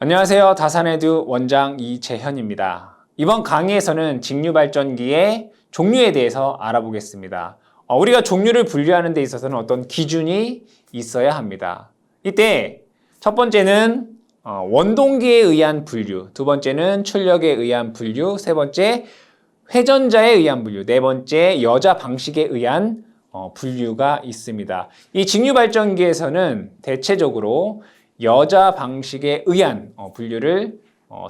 안녕하세요. 다산에듀 원장 이재현입니다. 이번 강의에서는 직류발전기의 종류에 대해서 알아보겠습니다. 우리가 종류를 분류하는 데 있어서는 어떤 기준이 있어야 합니다. 이때 첫 번째는 원동기에 의한 분류, 두 번째는 출력에 의한 분류, 세 번째 회전자에 의한 분류, 네 번째 여자 방식에 의한 분류가 있습니다. 이 직류발전기에서는 대체적으로 여자 방식에 의한 분류를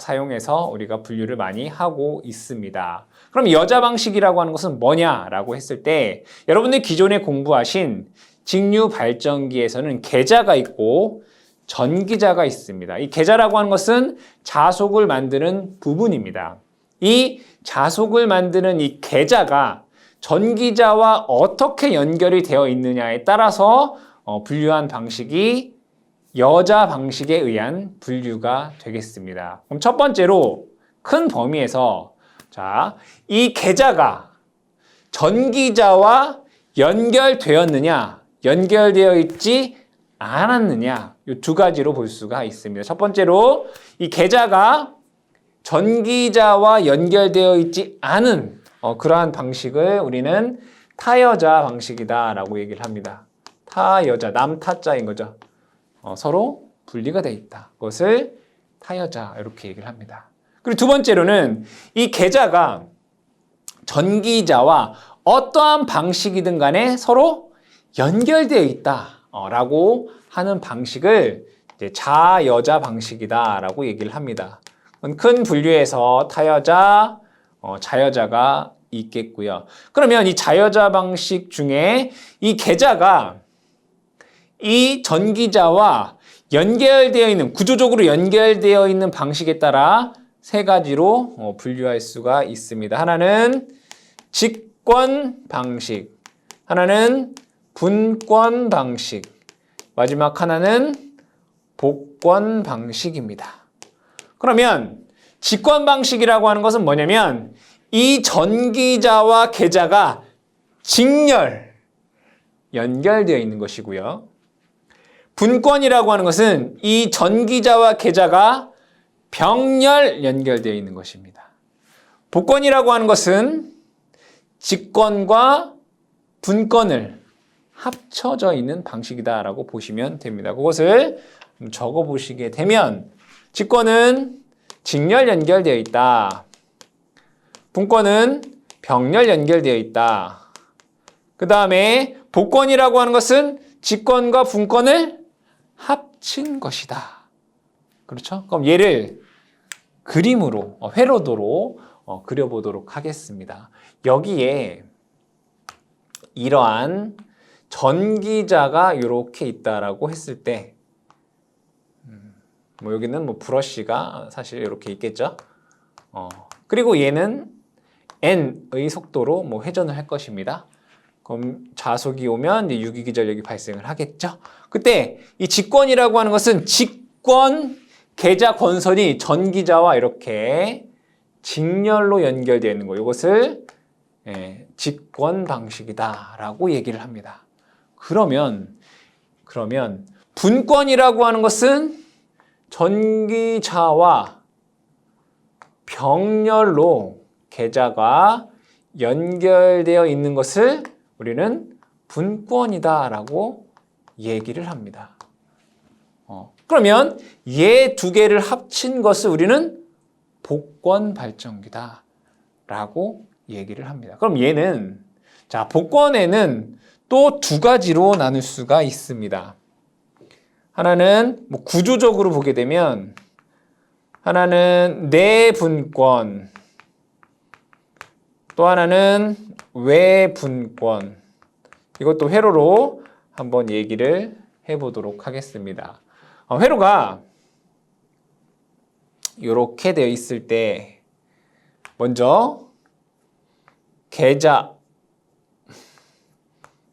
사용해서 우리가 분류를 많이 하고 있습니다. 그럼 여자 방식이라고 하는 것은 뭐냐라고 했을 때 여러분들 기존에 공부하신 직류 발전기에서는 계자가 있고 전기자가 있습니다. 이 계자라고 하는 것은 자속을 만드는 부분입니다. 이 자속을 만드는 이 계자가 전기자와 어떻게 연결이 되어 있느냐에 따라서 분류한 방식이 여자 방식에 의한 분류가 되겠습니다. 그럼 첫 번째로 큰 범위에서 이 계자가 전기자와 연결되었느냐, 연결되어 있지 않았느냐, 이 두 가지로 볼 수가 있습니다. 첫 번째로 이 계자가 전기자와 연결되어 있지 않은 그러한 방식을 우리는 타여자 방식이다라고 얘기를 합니다. 타여자, 남타자인 거죠. 서로 분리가 되어 있다. 그것을 타여자 이렇게 얘기를 합니다. 그리고 두 번째로는 이 계자가 전기자와 어떠한 방식이든 간에 서로 연결되어 있다라고 하는 방식을 이제 자여자 방식이다라고 얘기를 합니다. 큰 분류에서 타여자, 자여자가 있겠고요. 그러면 이 자여자 방식 중에 이 계자가 이 전기자와 연결되어 있는, 구조적으로 연결되어 있는 방식에 따라 세 가지로 분류할 수가 있습니다. 하나는 직권 방식, 하나는 분권 방식, 마지막 하나는 복권 방식입니다. 그러면 직권 방식이라고 하는 것은 뭐냐면 이 전기자와 계자가 연결되어 있는 것이고요. 분권이라고 하는 것은 이 전기자와 계자가 병렬 연결되어 있는 것입니다. 복권이라고 하는 것은 직권과 분권을 합쳐져 있는 방식이다라고 보시면 됩니다. 그것을 적어 보시게 되면 직권은 직렬 연결되어 있다. 분권은 병렬 연결되어 있다. 그 다음에 복권이라고 하는 것은 직권과 분권을 합친 것이다. 그렇죠? 그럼 얘를 그림으로, 회로도로 그려보도록 하겠습니다. 여기에 이러한 전기자가 이렇게 있다라고 했을 때, 여기는 브러쉬가 사실 이렇게 있겠죠? 그리고 얘는 n의 속도로 회전을 할 것입니다. 그럼 자속이 오면 이제 유기기전력이 발생을 하겠죠. 그때 이 직권이라고 하는 것은 직권 계자 권선이 전기자와 이렇게 직렬로 연결되어 있는 거. 이것을 직권 방식이다라고 얘기를 합니다. 그러면 분권이라고 하는 것은 전기자와 병렬로 계자가 연결되어 있는 것을 우리는 분권이다라고 얘기를 합니다. 그러면 얘 두 개를 합친 것을 우리는 복권 발전기다라고 얘기를 합니다. 그럼 얘는 복권에는 또 두 가지로 나눌 수가 있습니다. 하나는 구조적으로 보게 되면 하나는 내분권, 또 하나는 외분권. 이것도 회로로 한번 얘기를 해보도록 하겠습니다. 회로가 이렇게 되어 있을 때 먼저 계자,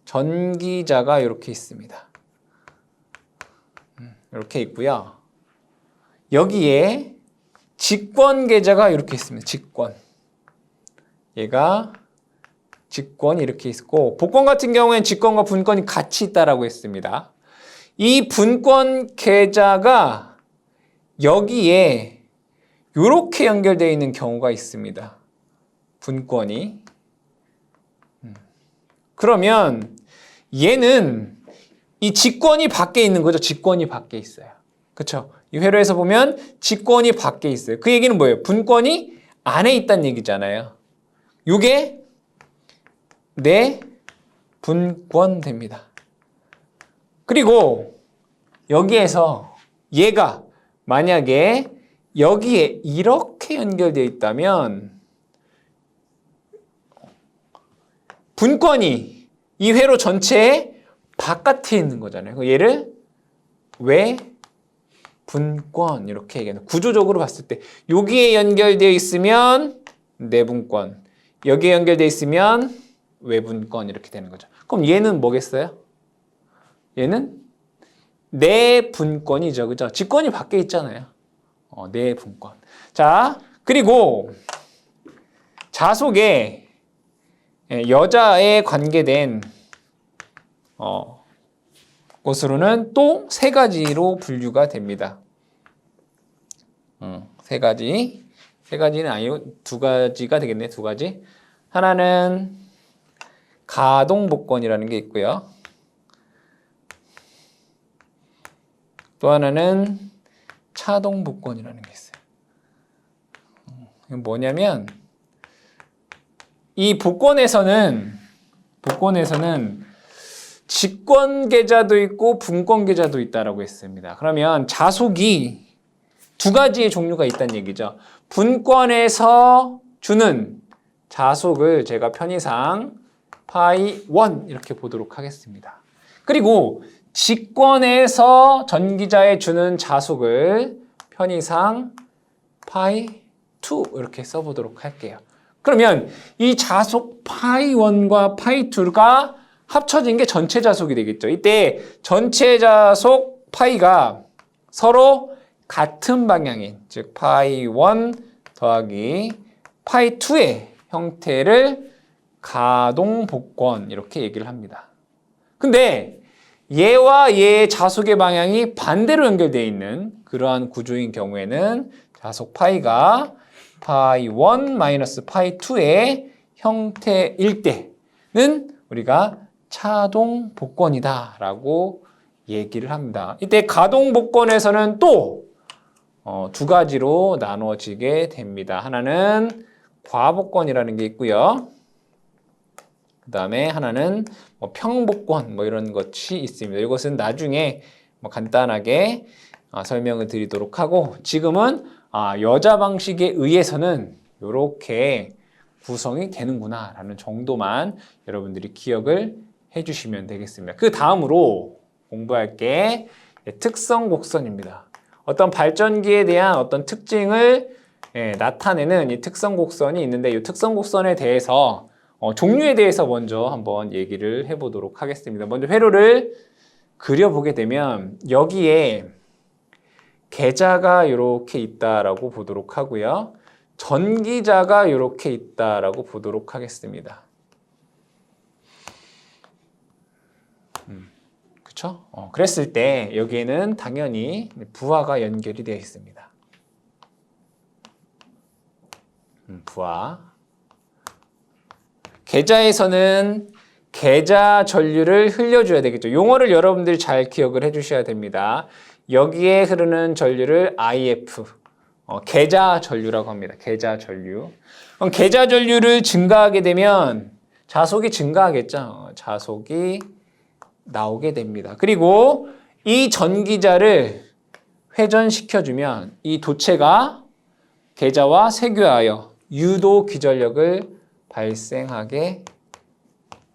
전기자가 이렇게 있습니다. 이렇게 있고요. 여기에 직권 계자가 이렇게 있습니다. 직권. 얘가 직권이 이렇게 있고, 복권 같은 경우에는 직권과 분권이 같이 있다라고 했습니다. 이 분권 계자가 여기에 이렇게 연결되어 있는 경우가 있습니다. 분권이. 그러면 얘는 이 직권이 밖에 있는 거죠. 직권이 밖에 있어요. 그렇죠? 이 회로에서 보면 직권이 밖에 있어요. 그 얘기는 뭐예요? 분권이 안에 있다는 얘기잖아요. 이게 내 분권 됩니다. 그리고 여기에서 얘가 만약에 여기에 이렇게 연결되어 있다면 분권이 이 회로 전체의 바깥에 있는 거잖아요. 얘를 외분권 이렇게 얘기하는, 구조적으로 봤을 때 여기에 연결되어 있으면 내분권, 여기에 연결되어 있으면 외분권 이렇게 되는 거죠. 그럼 얘는 뭐겠어요? 얘는 내분권이죠. 그죠? 직권이 밖에 있잖아요. 내분권. 자, 그리고 자속에 여자에 관계된 것으로는 또 세 가지로 분류가 됩니다. 세 가지는 아니고 두 가지가 되겠네. 두 가지. 하나는 가동복권이라는 게 있고요. 또 하나는 차동복권이라는 게 있어요. 이건 뭐냐면 이 복권에서는 직권 계좌도 있고 분권 계좌도 있다라고 했습니다. 그러면 자속이 두 가지의 종류가 있다는 얘기죠. 분권에서 주는 자속을 제가 편의상 파이 1 이렇게 보도록 하겠습니다. 그리고 직권에서 전기자에 주는 자속을 편의상 파이 2 이렇게 써보도록 할게요. 그러면 이 자속 파이 1과 파이 2가 합쳐진 게 전체 자속이 되겠죠. 이때 전체 자속 파이가 서로 같은 방향인, 즉 파이 1 더하기 파이 2의 형태를 가동복권 이렇게 얘기를 합니다. 근데 얘와 얘의 자속의 방향이 반대로 연결되어 있는 그러한 구조인 경우에는 자속 파이가 파이 1 마이너스 파이 2의 형태일 때는 우리가 차동복권이다 라고 얘기를 합니다. 이때 가동복권에서는 또 두 가지로 나눠지게 됩니다. 하나는 과복권이라는 게 있고요. 그 다음에 하나는 평복권 이런 것이 있습니다. 이것은 나중에 간단하게 설명을 드리도록 하고, 지금은 여자 방식에 의해서는 이렇게 구성이 되는구나 라는 정도만 여러분들이 기억을 해주시면 되겠습니다. 그 다음으로 공부할 게 특성 곡선입니다. 어떤 발전기에 대한 어떤 특징을 나타내는 이 특성 곡선이 있는데, 이 특성 곡선에 대해서 종류에 대해서 먼저 한번 얘기를 해보도록 하겠습니다. 먼저 회로를 그려보게 되면 여기에 계자가 이렇게 있다라고 보도록 하고요. 전기자가 이렇게 있다라고 보도록 하겠습니다. 그렇죠? 그랬을 때 여기에는 당연히 부하가 연결이 되어 있습니다. 부하. 계자에서는 계자 전류를 흘려줘야 되겠죠. 용어를 여러분들이 잘 기억을 해주셔야 됩니다. 여기에 흐르는 전류를 IF, 계자 전류라고 합니다. 계자 전류. 그럼 계자 전류를 증가하게 되면 자속이 증가하겠죠. 자속이 나오게 됩니다. 그리고 이 전기자를 회전시켜주면 이 도체가 계자와 세교하여 유도 기전력을 발생하게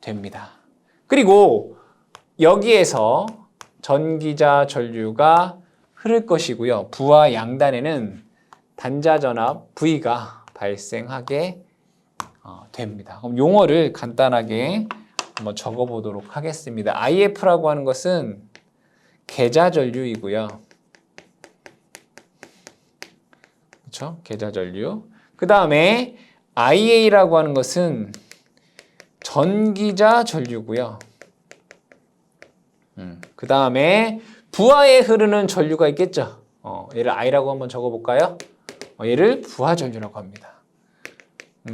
됩니다. 그리고 여기에서 전기자 전류가 흐를 것이고요. 부하 양단에는 단자전압 V가 발생하게 됩니다. 그럼 용어를 간단하게 한번 적어보도록 하겠습니다. IF라고 하는 것은 계자 전류이고요. 그렇죠? 계자 전류. 그 다음에 IA라고 하는 것은 전기자 전류고요. 그 다음에 부하에 흐르는 전류가 있겠죠. 얘를 I라고 한번 적어볼까요? 얘를 부하전류라고 합니다.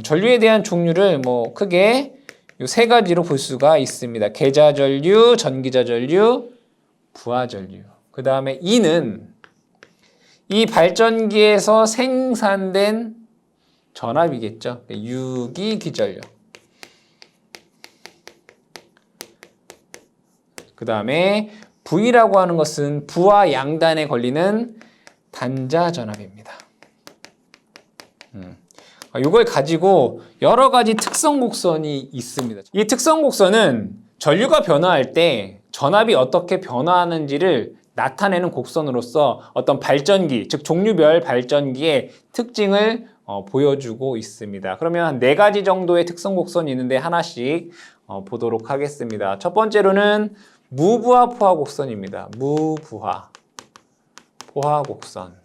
전류에 대한 종류를 뭐 크게 이 세 가지로 볼 수가 있습니다. 계자전류, 전기자전류, 부하전류. 그 다음에 E는 이 발전기에서 생산된 전압이겠죠. 유기기전력. 그 다음에 V라고 하는 것은 부하 양단에 걸리는 단자전압입니다. 이걸 가지고 여러 가지 특성 곡선이 있습니다. 이 특성 곡선은 전류가 변화할 때 전압이 어떻게 변화하는지를 나타내는 곡선으로서 어떤 발전기, 즉 종류별 발전기의 특징을 보여주고 있습니다. 그러면 한 4가지 정도의 특성 곡선이 있는데 하나씩 보도록 하겠습니다. 첫 번째로는 무부하 포화 곡선입니다. 무부하 포화 곡선.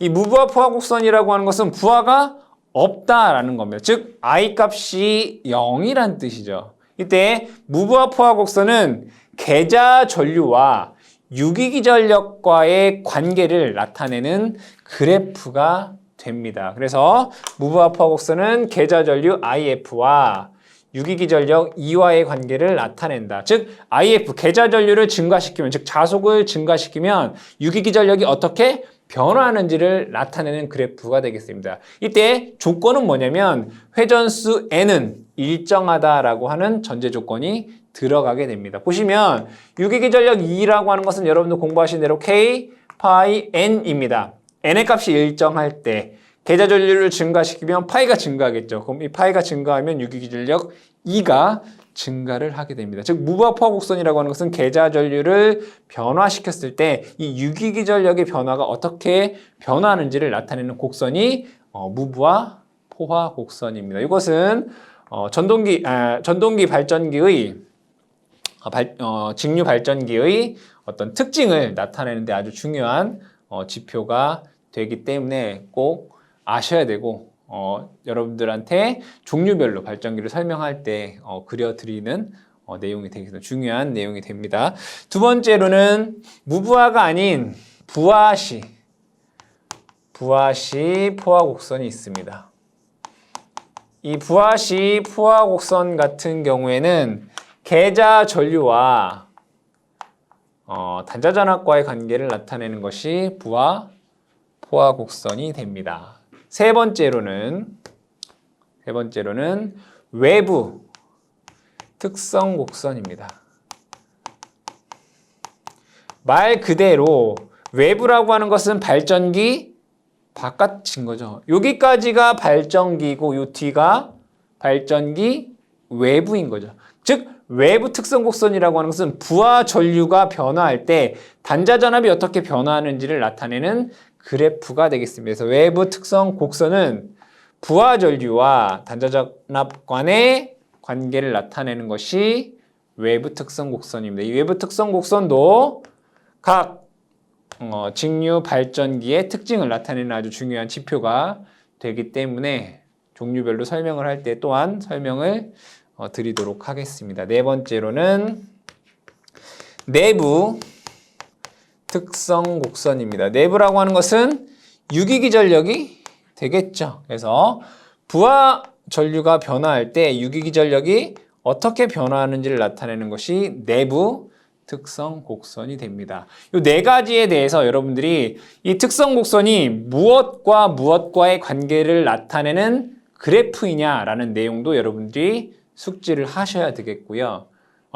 이 무부하 포화 곡선이라고 하는 것은 부하가 없다라는 겁니다. 즉 I 값이 0이란 뜻이죠. 이때 무부하 포화 곡선은 계자 전류와 유기기전력과의 관계를 나타내는 그래프가 됩니다. 그래서 무부하 포화 곡선은 계자 전류 IF와 유기기전력 E와의 관계를 나타낸다. 즉 IF, 계자 전류를 증가시키면, 즉 자속을 증가시키면 유기기전력이 어떻게 변화하는지를 나타내는 그래프가 되겠습니다. 이때 조건은 뭐냐면 회전수 N은 일정하다라고 하는 전제 조건이 들어가게 됩니다. 보시면 유기기전력 E라고 하는 것은 여러분들 공부하신 대로 K, 파이, N입니다. N의 값이 일정할 때 계자 전류를 증가시키면 파이가 증가하겠죠. 그럼 이 파이가 증가하면 유기기전력 E가 증가를 하게 됩니다. 즉 무부하 포화 곡선이라고 하는 것은 계자 전류를 변화시켰을 때 이 유기기전력의 변화가 어떻게 변화하는지를 나타내는 곡선이 무부하 포화 곡선입니다. 이것은 전동기 발전기의 직류 발전기의 어떤 특징을 나타내는 데 아주 중요한 지표가 되기 때문에 꼭 아셔야 되고 여러분들한테 종류별로 발전기를 설명할 때 그려드리는 내용이 되겠습니다. 중요한 내용이 됩니다. 두 번째로는 무부하가 아닌 부하시 포화 곡선이 있습니다. 이 부하시 포화 곡선 같은 경우에는 계자 전류와 단자전압과의 관계를 나타내는 것이 부하 포화 곡선이 됩니다. 세 번째로는 외부 특성 곡선입니다. 말 그대로 외부라고 하는 것은 발전기 바깥인 거죠. 여기까지가 발전기고 요 뒤가 발전기 외부인 거죠. 즉 외부 특성 곡선이라고 하는 것은 부하 전류가 변화할 때 단자전압이 어떻게 변화하는지를 나타내는 그래프가 되겠습니다. 그래서 외부 특성 곡선은 부하 전류와 단자전압 간의 관계를 나타내는 것이 외부 특성 곡선입니다. 이 외부 특성 곡선도 각 직류 발전기의 특징을 나타내는 아주 중요한 지표가 되기 때문에 종류별로 설명을 할 때 또한 설명을 드리도록 하겠습니다. 네 번째로는 내부 특성 곡선입니다. 내부라고 하는 것은 유기기전력이 되겠죠. 그래서 부하 전류가 변화할 때 유기기전력이 어떻게 변화하는지를 나타내는 것이 내부 특성 곡선이 됩니다. 이 네 가지에 대해서 여러분들이 이 특성 곡선이 무엇과 무엇과의 관계를 나타내는 그래프이냐라는 내용도 여러분들이 숙지를 하셔야 되겠고요.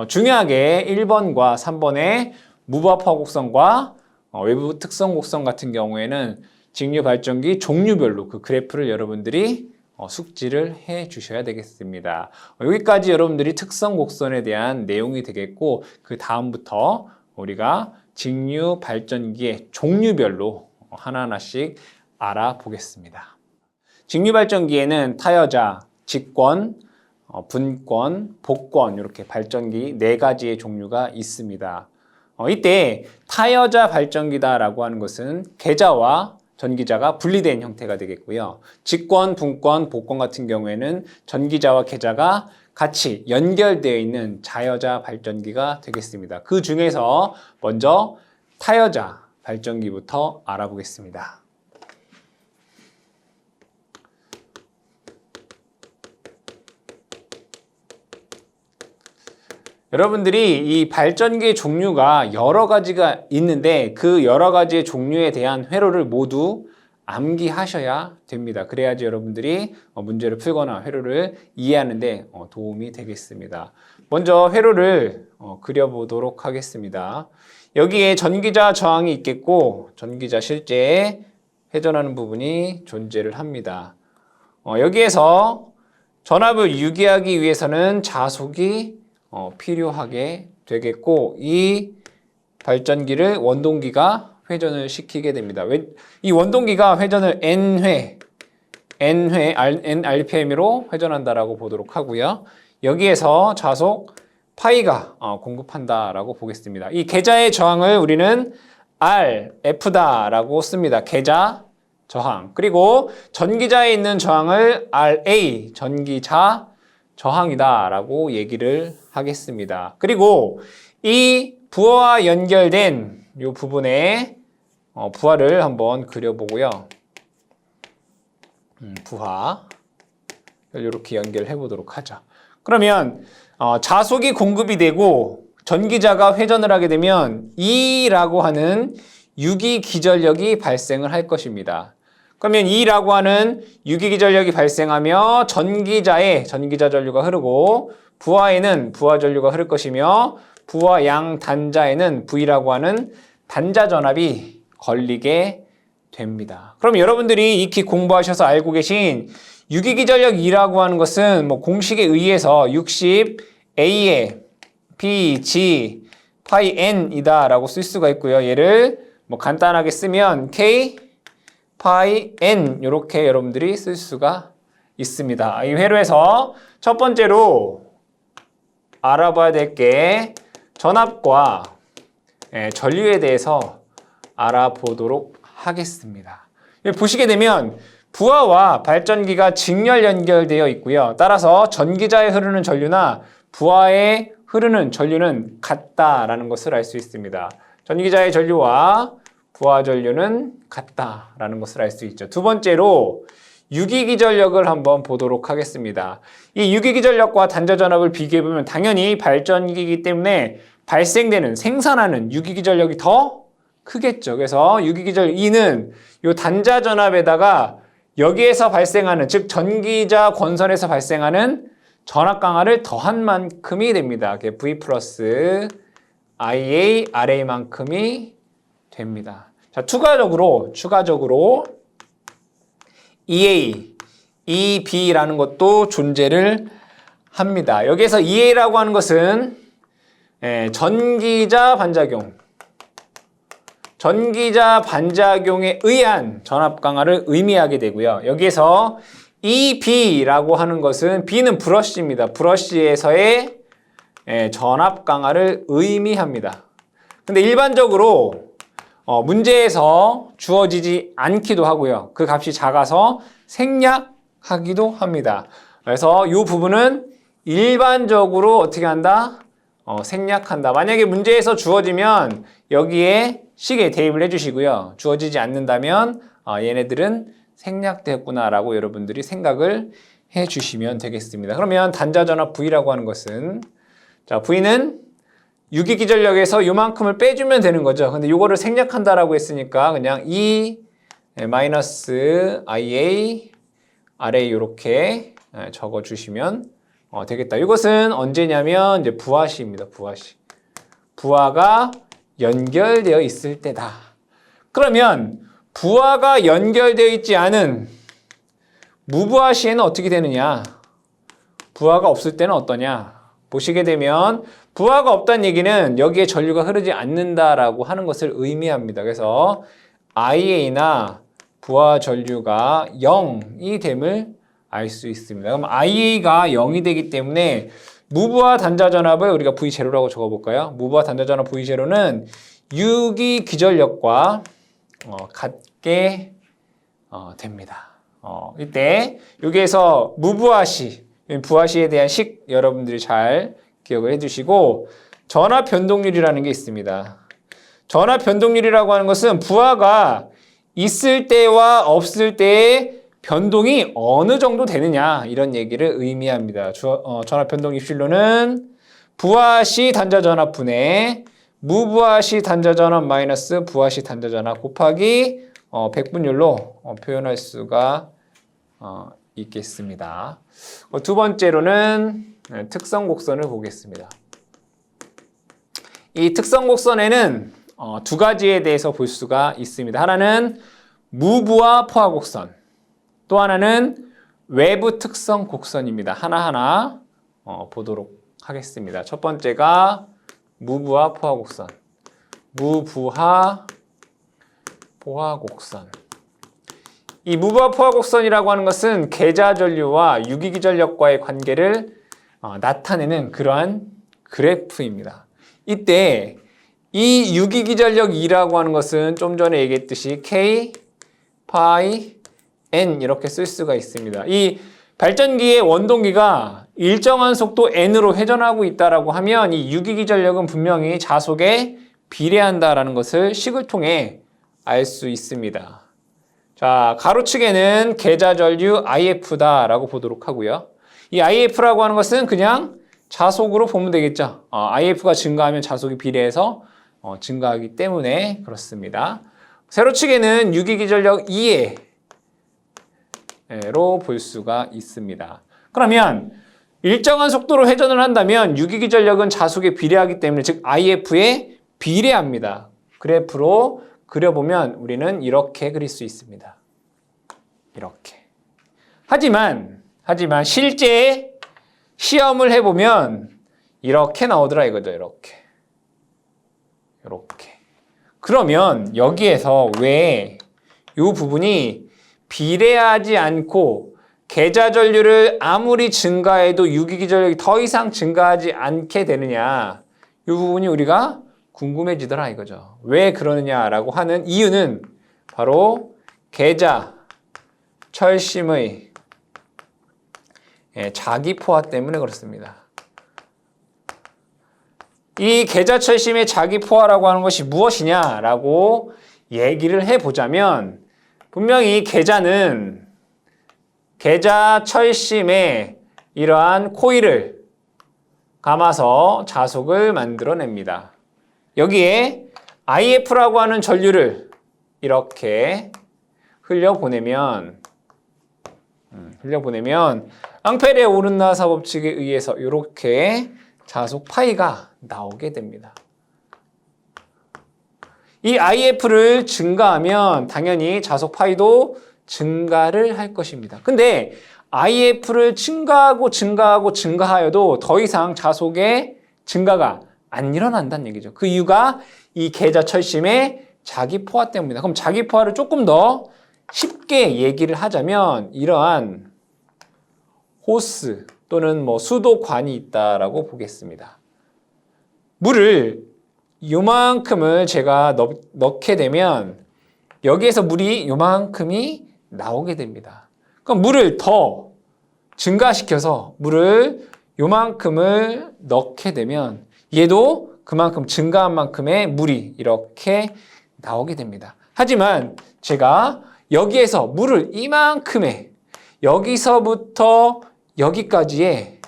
중요하게 1번과 3번의 무부하 포화 곡선과 외부 특성 곡선 같은 경우에는 직류 발전기 종류별로 그 그래프를 여러분들이 숙지를 해 주셔야 되겠습니다. 여기까지 여러분들이 특성 곡선에 대한 내용이 되겠고 그 다음부터 우리가 직류 발전기의 종류별로 하나하나씩 알아보겠습니다. 직류 발전기에는 타여자, 직권, 분권, 복권 이렇게 발전기 4가지의 종류가 있습니다. 이때 타여자 발전기다라고 하는 것은 계자와 전기자가 분리된 형태가 되겠고요. 직권, 분권, 복권 같은 경우에는 전기자와 계자가 같이 연결되어 있는 자여자 발전기가 되겠습니다. 그 중에서 먼저 타여자 발전기부터 알아보겠습니다. 여러분들이 이 발전기의 종류가 여러 가지가 있는데 그 여러 가지의 종류에 대한 회로를 모두 암기하셔야 됩니다. 그래야지 여러분들이 문제를 풀거나 회로를 이해하는 데 도움이 되겠습니다. 먼저 회로를 그려보도록 하겠습니다. 여기에 전기자 저항이 있겠고 전기자 실제 회전하는 부분이 존재를 합니다. 여기에서 전압을 유기하기 위해서는 자속이 필요하게 되겠고 이 발전기를 원동기가 회전을 시키게 됩니다. 이 원동기가 회전을 N회 N-RPM으로 회전한다라고 보도록 하고요. 여기에서 자속 파이가 공급한다라고 보겠습니다. 이 계자의 저항을 우리는 RF다라고 씁니다. 계자 저항. 그리고 전기자에 있는 저항을 RA 전기자 저항이다라고 얘기를 하겠습니다. 그리고 이 부하와 연결된 이 부분에 부하를 한번 그려보고요. 부하 이렇게 연결해 보도록 하죠. 그러면 자속이 공급이 되고 전기자가 회전을 하게 되면 E라고 하는 유기기전력이 발생을 할 것입니다. 그러면 E라고 하는 유기기전력이 발생하며 전기자에 전기자 전류가 흐르고 부하에는 부하 전류가 흐를 것이며 부하 양 단자에는 V라고 하는 단자 전압이 걸리게 됩니다. 그럼 여러분들이 익히 공부하셔서 알고 계신 유기기전력 E라고 하는 것은 공식에 의해서 60A에 PG 파이 N이다 라고 쓸 수가 있고요. 얘를 간단하게 쓰면 K 파이 N 이렇게 여러분들이 쓸 수가 있습니다. 이 회로에서 첫 번째로 알아봐야 될 게 전압과 전류에 대해서 알아보도록 하겠습니다. 보시게 되면 부하와 발전기가 직렬 연결되어 있고요. 따라서 전기자에 흐르는 전류나 부하에 흐르는 전류는 같다라는 것을 알 수 있습니다. 전기자의 전류와 부하 전류는 같다라는 것을 알 수 있죠. 두 번째로 유기기전력을 한번 보도록 하겠습니다. 이 유기기전력과 단자전압을 비교해보면 당연히 발전기이기 때문에 발생되는 생산하는 유기기전력이 더 크겠죠. 그래서 유기기전력 E는 이 단자전압에다가 여기에서 발생하는 즉 전기자 권선에서 발생하는 전압 강화를 더한 만큼이 됩니다. V 플러스 IA RA만큼이 됩니다. 자, 추가적으로 EA, EB라는 것도 존재를 합니다. 여기에서 EA라고 하는 것은 전기자 반작용에 의한 전압 강화를 의미하게 되고요. 여기에서 EB라고 하는 것은 B는 브러쉬입니다. 브러쉬에서의 전압 강화를 의미합니다. 근데 일반적으로 문제에서 주어지지 않기도 하고요. 그 값이 작아서 생략하기도 합니다. 그래서 이 부분은 일반적으로 어떻게 한다? 생략한다. 만약에 문제에서 주어지면 여기에 식에 대입을 해주시고요. 주어지지 않는다면 얘네들은 생략되었구나라고 여러분들이 생각을 해주시면 되겠습니다. 그러면 단자전압 V라고 하는 것은 자 V는 유기기전력에서 요만큼을 빼주면 되는 거죠. 근데 요거를 생략한다라고 했으니까 그냥 E 마이너스 IA RA 이렇게 적어주시면 되겠다. 이것은 언제냐면 이제 부하시입니다. 부하가 연결되어 있을 때다. 그러면 부하가 연결되어 있지 않은 무부하 시에는 어떻게 되느냐? 부하가 없을 때는 어떠냐? 보시게 되면 부하가 없다는 얘기는 여기에 전류가 흐르지 않는다라고 하는 것을 의미합니다. 그래서 IA나 부하 전류가 0이 됨을 알 수 있습니다. 그럼 IA가 0이 되기 때문에 무부하 단자전압을 우리가 V0라고 적어볼까요? 무부하 단자전압 V0는 유기기전력과 같게 됩니다. 이때 여기에서 무부하시, 부하시에 대한 식 여러분들이 잘 기억을 해주시고 전압 변동률이라는 게 있습니다. 전하 변동률이라고 하는 것은 부하가 있을 때와 없을 때의 변동이 어느 정도 되느냐 이런 얘기를 의미합니다. 전하 변동 입실로는 부하 시 단자 전압 분의 무부하 시 단자 전압 마이너스 부하 시 단자 전압 곱하기 백분율로 표현할 수가 있겠습니다. 두 번째로는 특성 곡선을 보겠습니다. 이 특성 곡선에는 두 가지에 대해서 볼 수가 있습니다. 하나는 무부하 포화 곡선, 또 하나는 외부 특성 곡선입니다. 하나하나 보도록 하겠습니다. 첫 번째가 무부하 포화 곡선, 무부하 포화 곡선. 이 무부하 포화 곡선이라고 하는 것은 계자 전류와 유기기 전력과의 관계를 나타내는 그러한 그래프입니다. 이때 이 유기기 전력 2라고 하는 것은 좀 전에 얘기했듯이 K, 파이, N 이렇게 쓸 수가 있습니다. 이 발전기의 원동기가 일정한 속도 N으로 회전하고 있다라고 하면 이 유기기 전력은 분명히 자속에 비례한다라는 것을 식을 통해 알 수 있습니다. 자, 가로축에는 계자 전류 IF다라고 보도록 하고요. 이 IF라고 하는 것은 그냥 자속으로 보면 되겠죠. IF가 증가하면 자속이 비례해서 증가하기 때문에 그렇습니다. 세로축에는 유기기 전력 2로 볼 수가 있습니다. 그러면 일정한 속도로 회전을 한다면 유기기 전력은 자속에 비례하기 때문에 즉 IF에 비례합니다. 그래프로 그려보면 우리는 이렇게 그릴 수 있습니다. 이렇게. 하지만 실제 시험을 해보면 이렇게 나오더라 이거죠. 이렇게. 그러면 여기에서 왜 이 부분이 비례하지 않고 계자 전류를 아무리 증가해도 유기기 전력이 더 이상 증가하지 않게 되느냐, 이 부분이 우리가 궁금해지더라 이거죠. 왜 그러느냐라고 하는 이유는 바로 계자 철심의 자기 포화 때문에 그렇습니다. 이 계자 철심의 자기 포화라고 하는 것이 무엇이냐라고 얘기를 해보자면 분명히 계자는 계자 철심에 이러한 코일을 감아서 자속을 만들어냅니다. 여기에 IF라고 하는 전류를 이렇게 흘려보내면 앙페르의 오른나사 법칙에 의해서 이렇게 자속 파이가 나오게 됩니다. 이 IF를 증가하면 당연히 자속 파이도 증가를 할 것입니다. 근데 IF를 증가하여도 더 이상 자속의 증가가 안 일어난다는 얘기죠. 그 이유가 이 계자 철심의 자기 포화 때문입니다. 그럼 자기 포화를 조금 더 쉽게 얘기를 하자면 이러한 호스 또는 수도관이 있다라고 보겠습니다. 물을 요만큼을 제가 넣게 되면 여기에서 물이 요만큼이 나오게 됩니다. 그럼 물을 더 증가시켜서 물을 요만큼을 넣게 되면 얘도 그만큼 증가한 만큼의 물이 이렇게 나오게 됩니다. 하지만 제가 여기에서 물을 이만큼의 여기서부터 여기까지의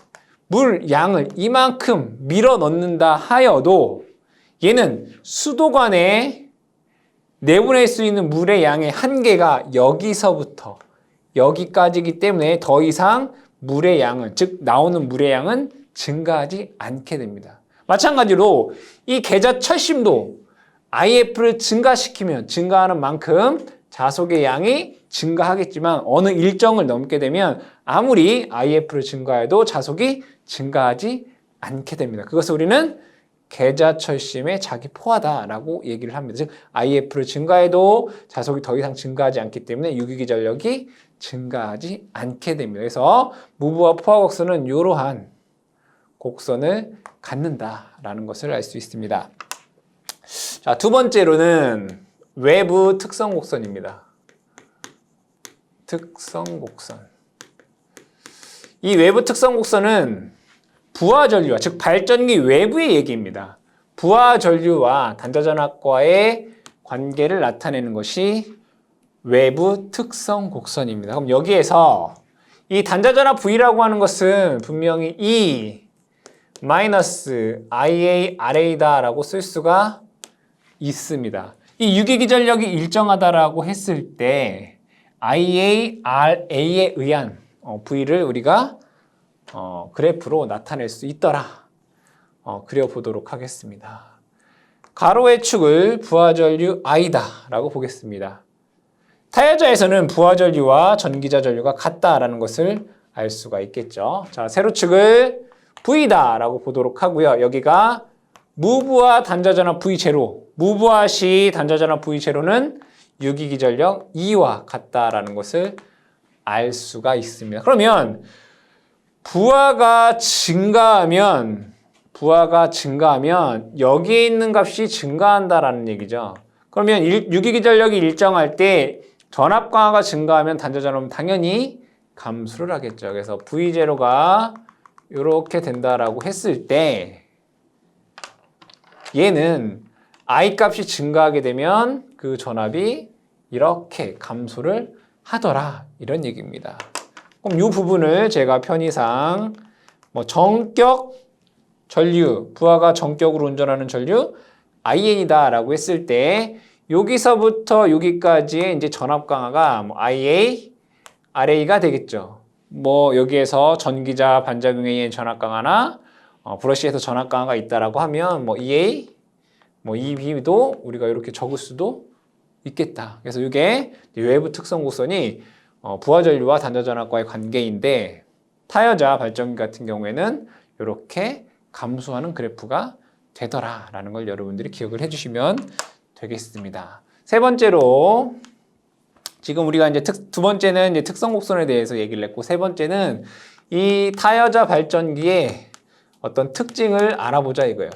물 양을 이만큼 밀어 넣는다 하여도 얘는 수도관에 내보낼 수 있는 물의 양의 한계가 여기서부터 여기까지이기 때문에 더 이상 물의 양은, 즉 나오는 물의 양은 증가하지 않게 됩니다. 마찬가지로 이 계자 철심도 IF를 증가시키면 증가하는 만큼 자속의 양이 증가하겠지만 어느 일정을 넘게 되면 아무리 IF를 증가해도 자속이 증가하지 않게 됩니다. 그것을 우리는 계자 철심의 자기 포화다라고 얘기를 합니다. 즉 IF를 증가해도 자속이 더 이상 증가하지 않기 때문에 유기기 전력이 증가하지 않게 됩니다. 그래서 무부하 포화 곡선은 이러한 곡선을 갖는다라는 것을 알 수 있습니다. 자, 두 번째로는 외부 특성 곡선입니다. 특성 곡선. 이 외부 특성 곡선은 부하 전류와 즉 발전기 외부의 얘기입니다. 부하 전류와 단자전압과의 관계를 나타내는 것이 외부 특성 곡선입니다. 그럼 여기에서 이 단자전압 V라고 하는 것은 분명히 E 마이너스 IARA다라고 쓸 수가 있습니다. 이 유기기전력이 일정하다라고 했을 때 IARA에 의한 V를 우리가 그래프로 나타낼 수 있더라. 그려보도록 하겠습니다. 가로의 축을 부하전류 I다 라고 보겠습니다. 타여자에서는 부하전류와 전기자 전류가 같다라는 것을 알 수가 있겠죠. 자, 세로축을 V다 라고 보도록 하고요. 여기가 무부하 단자전압 V0, 무부하 시 단자전압 V0는 유기기전력 E와 같다라는 것을 알 수가 있습니다. 그러면 부하가 증가하면 여기에 있는 값이 증가한다라는 얘기죠. 그러면 유기기전력이 일정할 때 전압 강화가 증가하면 단자전압은 당연히 감소를 하겠죠. 그래서 V0가 이렇게 된다라고 했을 때 얘는 I 값이 증가하게 되면 그 전압이 이렇게 감소를 하더라. 이런 얘기입니다. 그럼 이 부분을 제가 편의상 정격 전류, 부하가 정격으로 운전하는 전류 IN이다 라고 했을 때 여기서부터 여기까지의 이제 전압 강화가 IA, RA가 되겠죠. 여기에서 전기자 반작용에 의한 전압 강화나 브러쉬에서 전압 강화가 있다라고 하면 EA, EB도 우리가 이렇게 적을 수도 있겠다. 그래서 이게 외부 특성 곡선이 부하 전류와 단자 전압과의 관계인데 타여자 발전기 같은 경우에는 이렇게 감소하는 그래프가 되더라라는 걸 여러분들이 기억을 해주시면 되겠습니다. 세 번째로 지금 우리가 이제 두 번째는 이제 특성 곡선에 대해서 얘기를 했고 세 번째는 이 타여자 발전기의 어떤 특징을 알아보자 이거예요.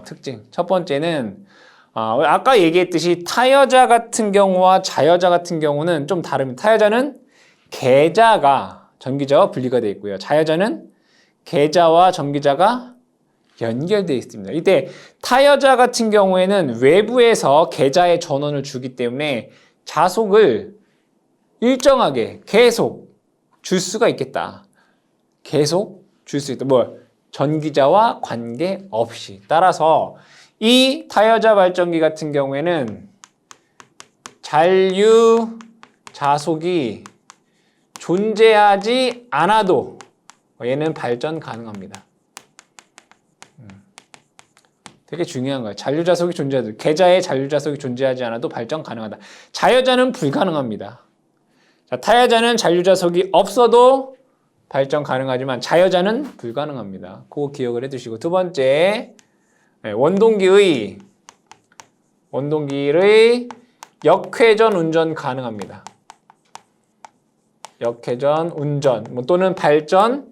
특징. 첫 번째는 아까 얘기했듯이 타여자 같은 경우와 자여자 같은 경우는 좀 다릅니다. 타여자는 계자가 전기자와 분리가 되어 있고요. 자여자는 계자와 전기자가 연결되어 있습니다. 이때 타여자 같은 경우에는 외부에서 계자의 전원을 주기 때문에 자속을 일정하게 계속 줄 수가 있겠다. 계속 줄 수 있다. 전기자와 관계없이. 따라서 이 타여자 발전기 같은 경우에는 잔류 자속이 존재하지 않아도 얘는 발전 가능합니다. 되게 중요한 거예요. 잔류 자속이 존재하도 계자에 잔류 자속이 존재하지 않아도 발전 가능하다. 자여자는 불가능합니다. 자, 타여자는 잔류 자속이 없어도 발전 가능하지만 자여자는 불가능합니다. 그거 기억을 해두시고 두 번째 원동기의 역회전 운전 가능합니다. 역회전 운전 또는 발전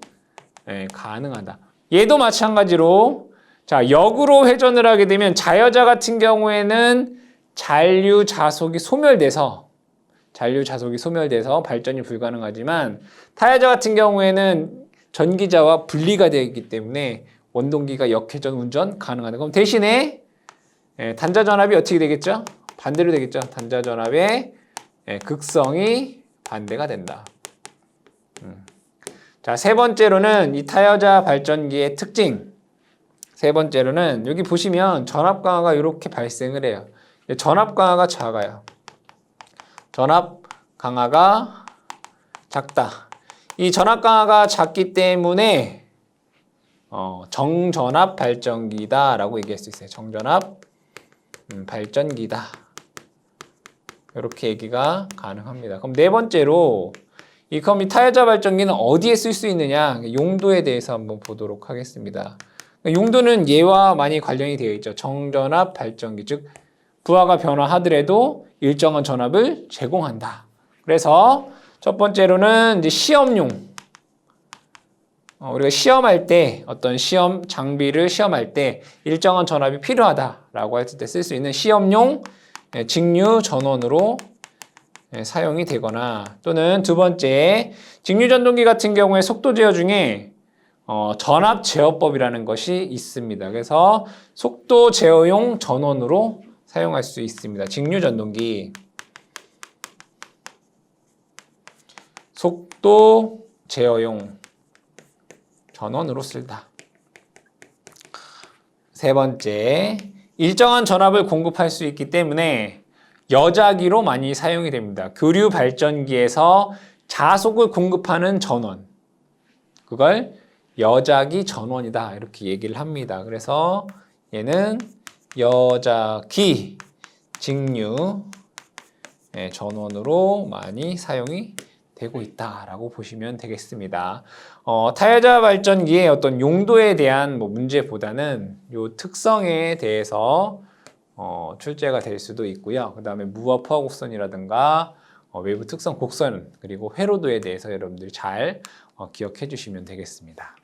가능하다. 얘도 마찬가지로 자 역으로 회전을 하게 되면 자여자 같은 경우에는 잔류 자속이 소멸돼서 발전이 불가능하지만 타여자 같은 경우에는 전기자와 분리가 되어 있기 때문에 원동기가 역회전 운전 가능하다. 그럼 대신에 단자 전압이 어떻게 되겠죠? 반대로 되겠죠. 단자 전압의 극성이 반대가 된다. 자, 세 번째로는 이 타여자 발전기의 특징. 세 번째로는 여기 보시면 전압 강화가 이렇게 발생을 해요. 전압 강화가 작아요. 전압 강화가 작다. 이 전압 강화가 작기 때문에 정전압 발전기다라고 얘기할 수 있어요. 정전압 발전기다. 이렇게 얘기가 가능합니다. 그럼 네 번째로 그럼 이 타여자 발전기는 어디에 쓸 수 있느냐? 용도에 대해서 한번 보도록 하겠습니다. 용도는 얘와 많이 관련이 되어 있죠. 정전압 발전기, 즉 부하가 변화하더라도 일정한 전압을 제공한다. 그래서 첫 번째로는 이제 시험용. 우리가 시험할 때 어떤 시험 장비를 시험할 때 일정한 전압이 필요하다라고 했을 때 쓸 수 있는 시험용 직류 전원으로 사용이 되거나 또는 두 번째 직류 전동기 같은 경우에 속도 제어 중에 전압 제어법이라는 것이 있습니다. 그래서 속도 제어용 전원으로 사용할 수 있습니다. 직류 전동기 속도 제어용 전원으로 쓸다. 세 번째, 일정한 전압을 공급할 수 있기 때문에 여자기로 많이 사용이 됩니다. 교류 발전기에서 자속을 공급하는 전원, 그걸 여자기 전원이다 이렇게 얘기를 합니다. 그래서 얘는 여자기 직류 전원으로 많이 사용이 되고 있다라고 보시면 되겠습니다. 타여자 발전기의 어떤 용도에 대한 문제보다는 요 특성에 대해서 출제가 될 수도 있고요. 그 다음에 무와 포화 곡선이라든가 외부 특성 곡선 그리고 회로도에 대해서 여러분들이 잘 기억해 주시면 되겠습니다.